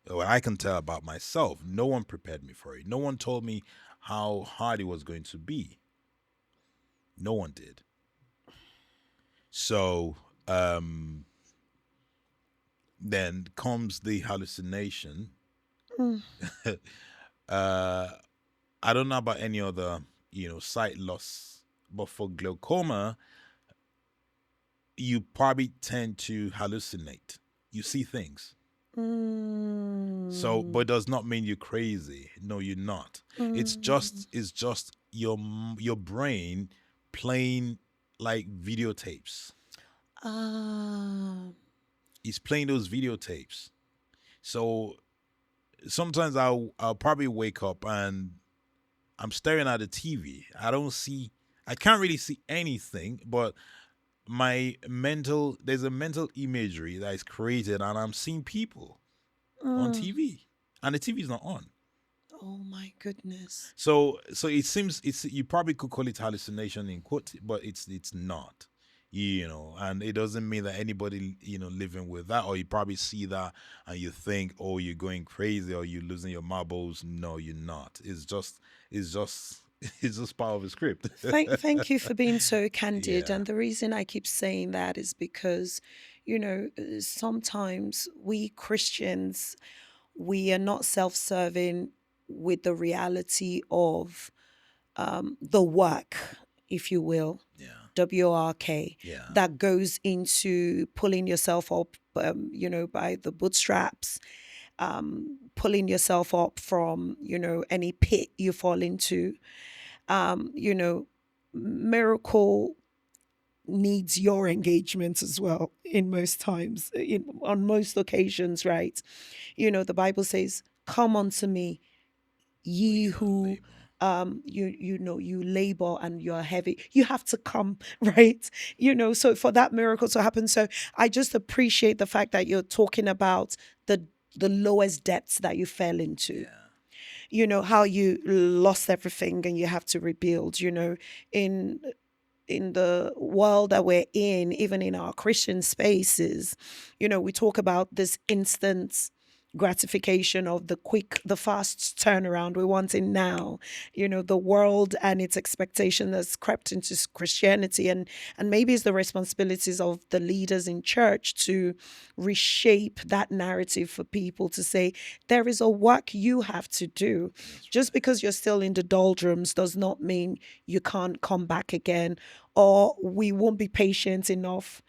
What I can tell about myself, no one prepared me for it. No one told me how hard it was going to be. No one did. So then comes the hallucination. Mm. uh, I don't know about any other, sight loss, but for glaucoma, you probably tend to hallucinate. You see things. So, but Mm. it does not mean you're crazy. No, you're not. It's Mm. just your brain playing like videotapes. Ah. It's playing those videotapes. So sometimes I'll probably wake up and I'm staring at the TV. I can't really see anything, but there's a mental imagery that is created, and I'm seeing people on Mm. TV, and the TV is not on. Oh my goodness. So it seems it's you probably could call it hallucination in quote, but it's not. And it doesn't mean that anybody living with that, or you probably see that and you think, oh, you're going crazy or you're losing your marbles. No, you're not. It's just it's just part of the script. Thank you for being so candid. Yeah. And the reason I keep saying that is because, sometimes we Christians, we are not self-serving with the reality of the work, if you will, Yeah. WRK, Yeah. that goes into pulling yourself up, by the bootstraps, pulling yourself up from, any pit you fall into. Um, you know, Miracle needs your engagement as well in most times, on most occasions, right? The Bible says, come unto me, Oh, ye you that who labor. you labor and you're heavy. You have to come, right? So for that miracle to happen. So I just appreciate the fact that you're talking about the lowest depths that you fell into. Yeah. How you lost everything and you have to rebuild. In the world that we're in, even in our Christian spaces, we talk about this instant gratification of the fast turnaround. We want it now. The world and its expectation has crept into Christianity, and maybe it's the responsibilities of the leaders in church to reshape that narrative for people to say there is a work you have to do. That's Just right. because you're still in the doldrums does not mean you can't come back again, or we won't be patient enough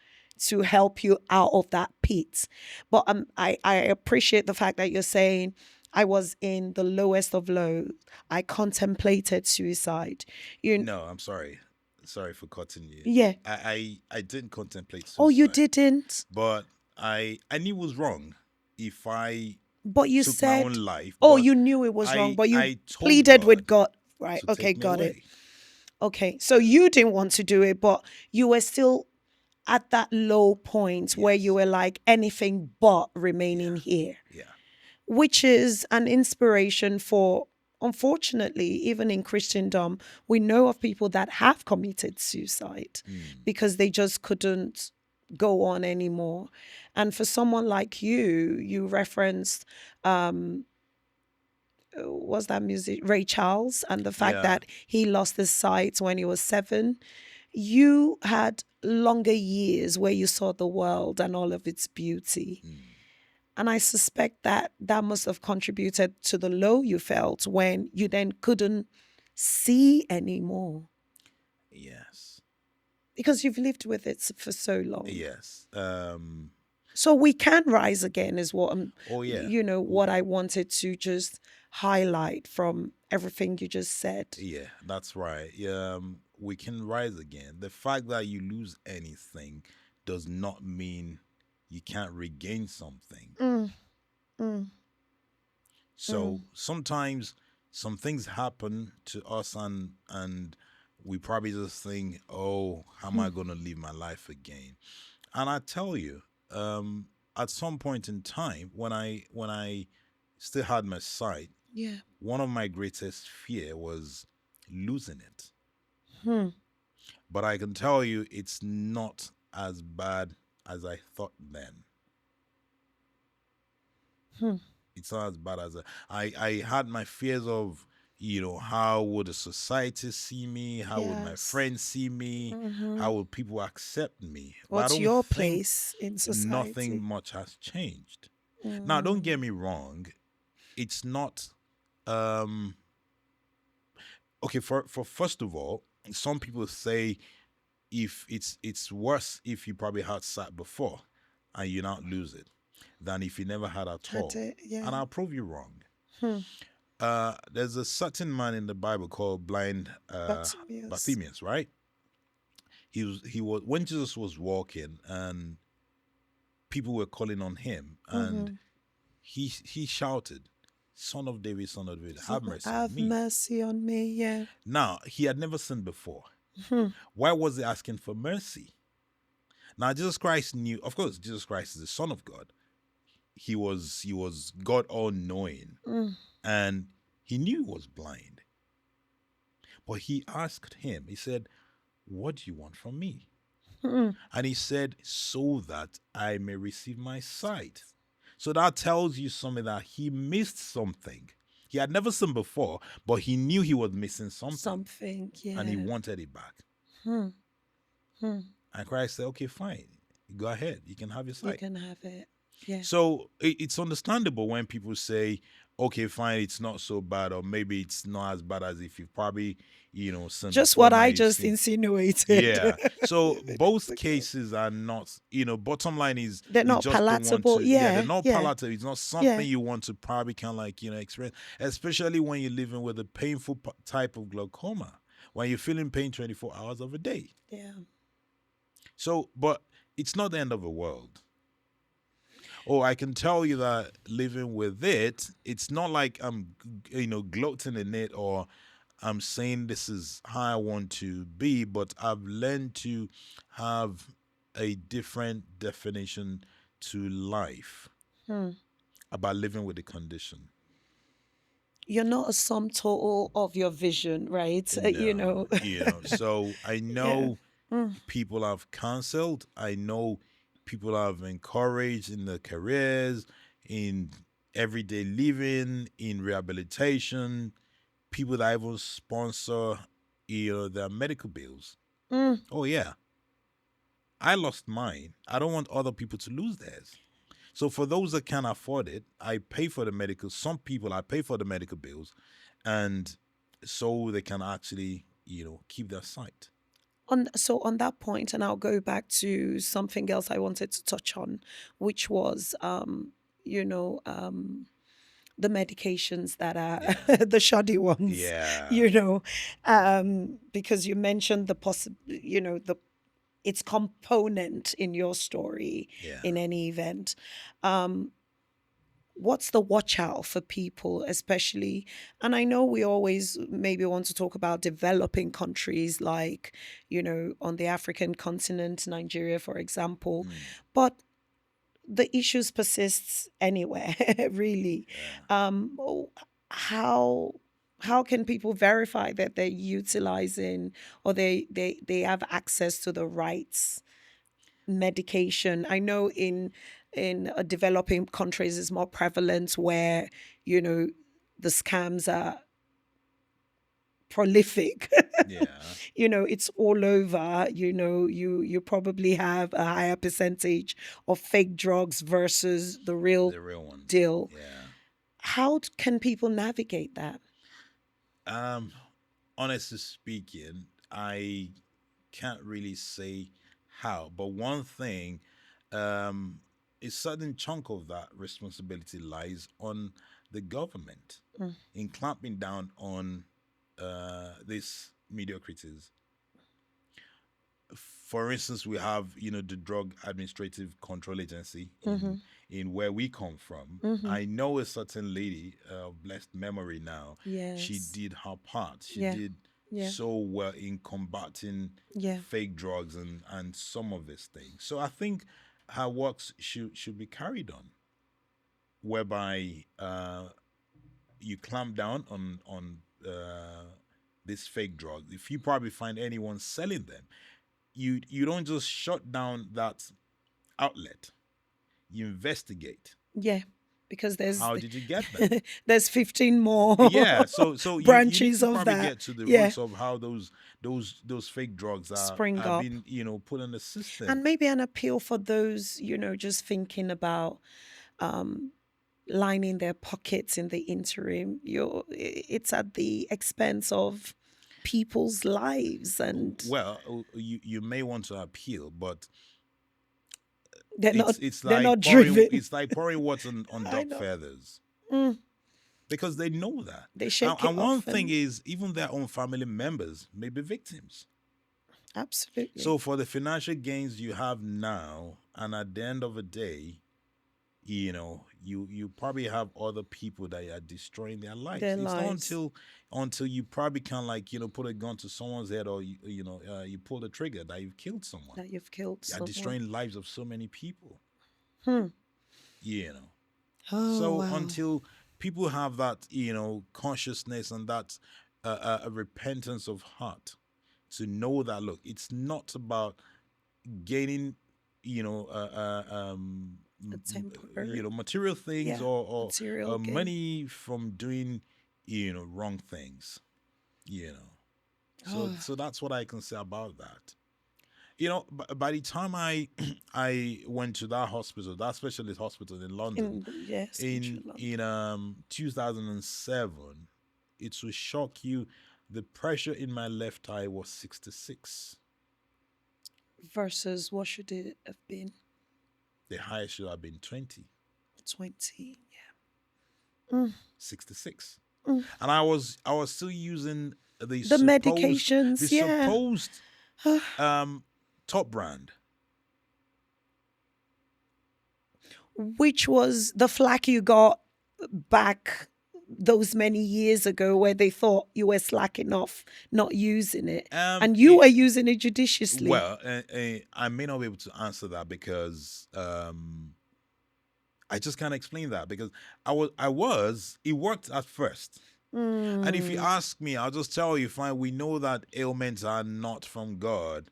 to help you out of that pit. But I appreciate the fact that you're saying, I was in the lowest of low. I contemplated suicide. You, No, I'm sorry. Sorry for cutting you. yeah. I didn't contemplate Oh, you suicide, didn't. but I knew it was wrong if I But you took my own said, life. oh, But you knew it was wrong, but you I told pleaded with God God. Right. to Okay, take me got it. away. Okay. So you didn't want to do it, but you were still at that low point where you Yes. were like anything but remaining Yeah. here, Yeah. which is an inspiration for, unfortunately, even in Christendom, we know of people that have committed suicide Mm. because they just couldn't go on anymore. And for someone like you referenced, was that music Ray Charles, and the fact Yeah. that he lost his sight when he was 7. You had longer years where you saw the world and all of its beauty. Mm. And I suspect that that must have contributed to the low you felt when you then couldn't see anymore Yes. because you've lived with it for so long. Yes. So we can rise again, is what Oh yeah. what I wanted to just highlight from everything you just said. Yeah, that's right. We can rise again. The fact that you lose anything does not mean you can't regain something. Mm, mm, So mm, sometimes some things happen to us, and we probably just think, "Oh, how am I mm. going to live my life again?" And I tell you, at some point in time, when I still had my sight, Yeah. one of my greatest fear was losing it. Hmm. But I can tell you, it's not as bad as I thought then. Hmm. It's not as bad as I had my fears of, how would the society see me? How would my Yes. friends see me? Hmm. How would people accept me? But I What's don't your think place in nothing society? much has changed. Now, don't Mm. get me wrong. It's not um okay for first of all, some people say if it's worse if you probably had sat before and you not lose it than if you never had at Had all. it, And yeah. I'll prove you wrong. Hmm. There's a certain man in the Bible called blind Bartimaeus. Bartimaeus, right? He was when Jesus was walking and people were calling on him, and Mm-hmm. he shouted, "Son of David, son of David, So have mercy on have me." mercy on me, yeah. Now he had never sinned before. Hmm. Why was he asking for mercy? Now Jesus Christ knew, of course, Jesus Christ is the Son of God. He was God all knowing, Mm. and he knew he was blind. But he asked him, he said, "What do you want from me?" Mm. And he said, "So that I may receive my sight." So that tells you something, that he missed something. He had never seen before, but he knew he was missing something, Something, and he yeah. wanted it back. Hmm. Hmm. And Christ said, "Okay, fine. Go ahead. You can have your You sight." can have it. Yeah. So it's understandable when people say, "Okay, fine, it's not so bad," or maybe it's not as bad as if you've probably, sinned Just before. what Now I you've just seen. insinuated. Yeah. So It's both okay. cases are not, bottom line is They're you not just don't want palatable. to, yeah, they're Yeah. not Yeah. palatable. It's not Yeah. something you want to probably kind of like, experience, especially when you're living with a painful type of glaucoma, when you're feeling pain 24 hours of a day. Yeah. So, but it's not the end of the world. Oh, I can tell you that living with it, it's not like I'm, gloating in it, or I'm saying this is how I want to be, but I've learned to have a different definition to life Hmm. about living with the condition. You're not a sum total of your vision, right? No, so I Yeah. know Mm. people have counseled, I know people have encouraged in their careers, in everyday living, in rehabilitation, people that even sponsor, their medical bills. Mm. Oh yeah, I lost mine. I don't want other people to lose theirs. So for those that can afford it, I pay for the medical. Some people I pay for the medical bills, and so they can actually, keep their sight. On that point, and I'll go back to something else I wanted to touch on, which was you know, the medications that are Yeah, the shoddy ones, yeah, you know, because you mentioned the the its component in your story yeah. in any event. Um, what's the watch out for people, especially? And I know we always maybe want to talk about developing countries like, on the African continent, Nigeria, for example, Mm, but the issues persists anywhere, really. yeah. Oh, how how can people verify that they're utilizing, or they have access to the right medication? I know in developing countries it's more prevalent, where you know the scams are prolific. Yeah. It's all over. You probably have a higher percentage of fake drugs versus the real The real ones. deal. Yeah. How can people navigate that? Um, Honestly speaking, I can't really say how, but one thing, um, a certain chunk of that responsibility lies on the government Mm, in clamping down on these mediocrities. For instance, we have the Drug Administrative Control Agency mm-hmm, in where we come from. mm-hmm. I know a certain lady, blessed memory now. She Yes. did her part. She Yeah. did Yeah. so well in combating Yeah. fake drugs and some of these things. So I think her works should be carried on, whereby you clamp down on this fake drug. If you probably find anyone selling them, you don't just shut down that outlet. You investigate. Yeah. Because there's How did you get them? there's 15 more Yeah, so you need branches to of probably that. get to the Yeah. roots of how those fake drugs Spring are up. being put in the system. And maybe an appeal for those, just thinking about um, lining their pockets in the interim. It's at the expense of people's lives, and Well, you may want to appeal, but they're not it's they're like not driven. pouring water on I duck know. feathers Mm, because they know that. they And, shake it and one off, thing and is, even their own family members may be victims. absolutely So for the financial gains you have now, and at the end of the day, you probably have other people that are destroying their lives. their It's not lives until you probably can, like, put a gun to someone's head, or you pull the trigger, that you've killed someone. that you've killed You're someone. destroying lives of so many people. Hmm. You know. Oh So wow. until people have that consciousness and that a repentance of heart to know that, look, it's not about gaining A temporary, material things, yeah, or material gain. money from doing wrong things. you know so Oh, so that's what I can say about that. By the time I I went to that hospital, that specialist hospital in London, yes, in Central London. in 2007, it will shock you, the pressure in my left eye was 66. Versus what should it have been? The highest should have been 20. 20. Yeah. Mm, 66. mm. And I was still using the The supposed the medications, yeah. supposed um top brand. Which was the flack you got back those many years ago, where they thought you were slacking off not using it, and you It, were using it judiciously. well, I may not be able to answer that because I just can't explain that, because it worked at first. And if you Mm, ask me, I'll just tell you, fine, we know that ailments are not from God,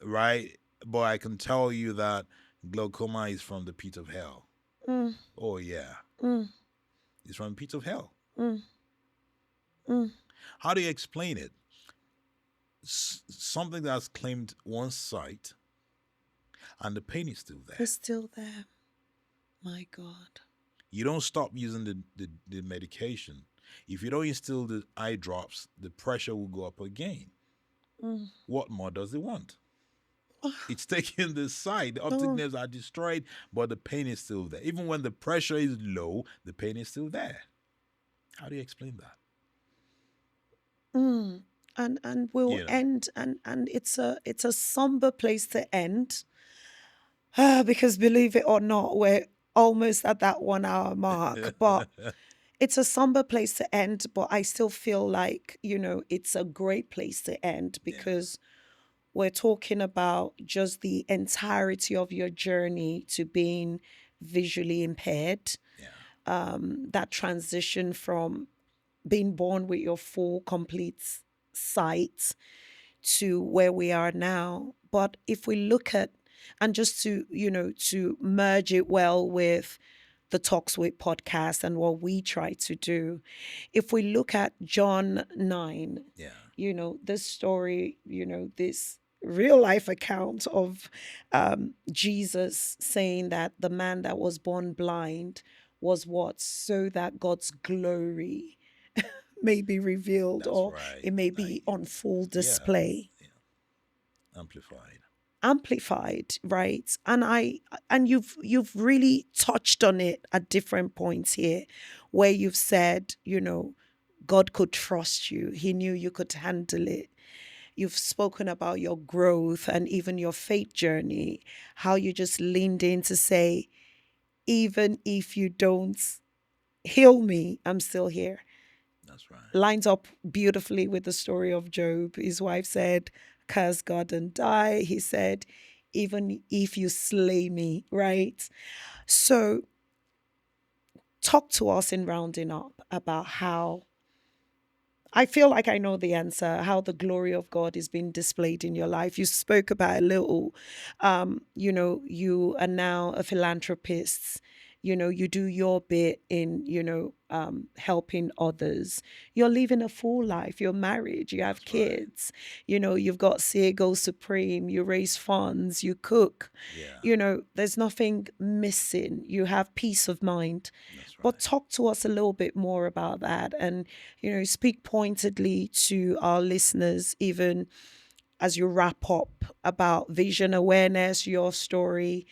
right? But I can tell you that glaucoma is from the pit of hell. mm, Oh yeah, mm, it's from the pit of hell. mm, mm. How do you explain it? Something that's claimed one sight, and the pain is still there. It's still there. My God. You don't stop using the medication. If you don't instill the eye drops, the pressure will go up again. Mm. What more does it want? It's taking the sight. The optic Oh. nerves are destroyed, but the pain is still there. Even when the pressure is low, the pain is still there. How do you explain that? Mm. And we'll You know. end, and it's a somber place to end. Because believe it or not, we're almost at that 1 hour mark, but it's a somber place to end. But I still feel like, it's a great place to end Yeah. because we're talking about just the entirety of your journey to being visually impaired, Yeah. that transition from being born with your full, complete sight to where we are now. But if we look at, and just to merge it well with the Talks with podcast and what we try to do, if we look at John 9, Yeah. this story, this real life account of Jesus saying that the man that was born blind was what? So that God's glory may be revealed, That's or right. it may I be on full Yeah. display, Yeah. Amplified. amplified, right? And you've really touched on it at different points here, where you've said, God could trust you. He knew you could handle it. You've spoken about your growth and even your faith journey, how you just leaned in to say, even if you don't heal me, I'm still here. That's right. Lines up beautifully with the story of Job. His wife said, curse God and die. He said, even if you slay me, right? So, talk to us in rounding up about how I feel like I know the answer, how the glory of God is being displayed in your life. You spoke about a little, you are now a philanthropist. You do your bit in, helping others. You're living a full life. You're married. You have That's right. kids. You've got Seagull Supreme. You raise funds. You cook. Yeah. There's nothing missing. You have peace of mind. That's But right. talk to us a little bit more about that and, speak pointedly to our listeners, even as you wrap up, about vision awareness, your story,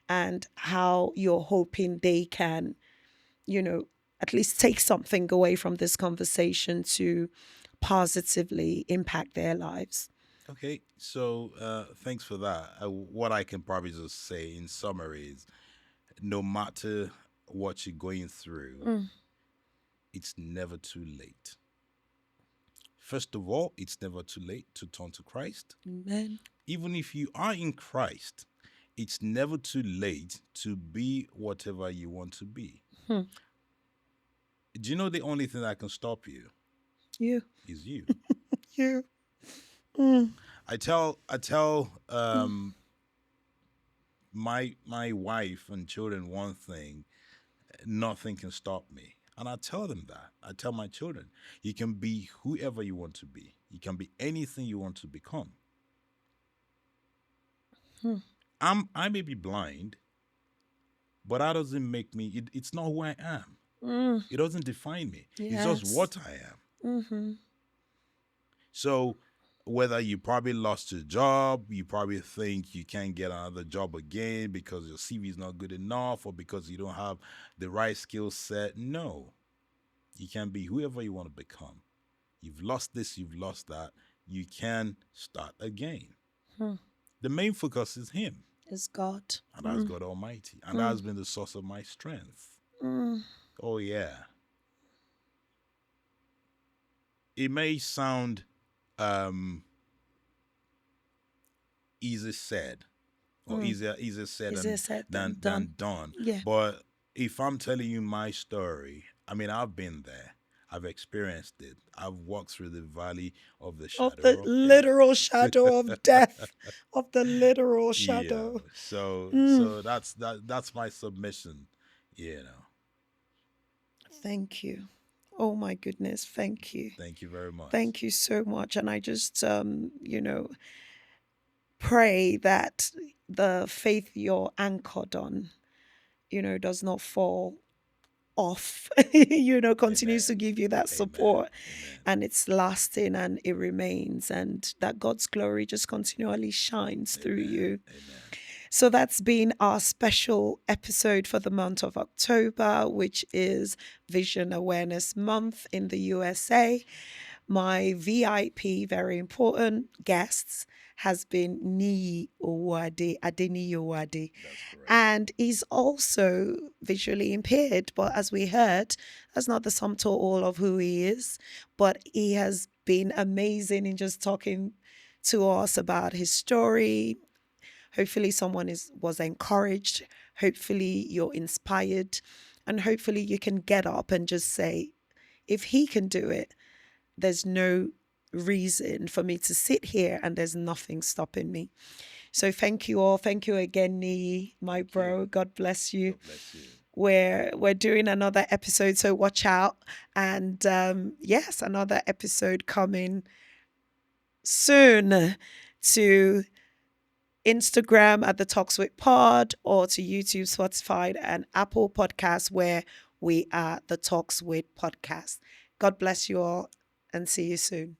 and how you're hoping they can, you know, at least take something away from this conversation to positively impact their lives. Okay. So thanks for that. What I can probably just say in summary is no matter what you're going through, Mm, it's never too late. First of all, it's never too late to turn to Christ. amen. Even if you are in Christ, it's never too late to be whatever you want to be. Hmm. Do you know the only thing that can stop you You, is you? you. Mm, I tell mm. my wife and children one thing: nothing can stop me. And I tell them that. I tell my children, you can be whoever you want to be. You can be anything you want to become. Hmm. I may be blind, but that doesn't make me. It's not who I am. Mm, It doesn't define me. It's just yes. what I am. Mm-hmm. So whether you probably lost your job, you probably think you can't get another job again because your CV is not good enough or because you don't have the right skill set. No, you can be whoever you want to become. You've lost this, you've lost that. You can start again. Hmm. The main focus is Him, Is God. and that's God Almighty, and that Mm, has been the source of my strength. mm, Oh, yeah. It may sound um, easy said, or mm. easier said Easier said than done. than done. Yeah. But if I'm telling you my story, I mean I've been there. I've experienced it. I've walked through the valley of the Of the shadow of literal death. shadow of death. Of the literal Yeah. shadow. So Mm. that's my submission. You know. Thank you. Oh my goodness. Thank you. Thank you very much. Thank you so much. And I just, pray that the faith you're anchored on, does not fall off, continues to Amen. give you that Amen. support, Amen. and it's lasting and it remains, and that God's glory just continually shines through Amen. you. Amen. So that's been our special episode for the month of October, which is Vision Awareness Month in the USA. My VIP, very important guests has been Niyi Owoade, Adeniyi Owoade. That's correct. And he's also visually impaired. But as we heard, that's not the sum total of who he is. But he has been amazing in just talking to us about his story. Hopefully, someone was encouraged. Hopefully, you're inspired. And hopefully, you can get up and just say, if he can do it, there's no reason for me to sit here and there's nothing stopping me. So thank you all. Thank you again, Nee, my Thank you. bro. God bless you. God bless you. We're doing another episode, so watch out. And yes, another episode coming soon to Instagram at the Talks with Pod or to YouTube, Spotify, and Apple Podcasts, where we are the Talks with Podcast. God bless you all and see you soon.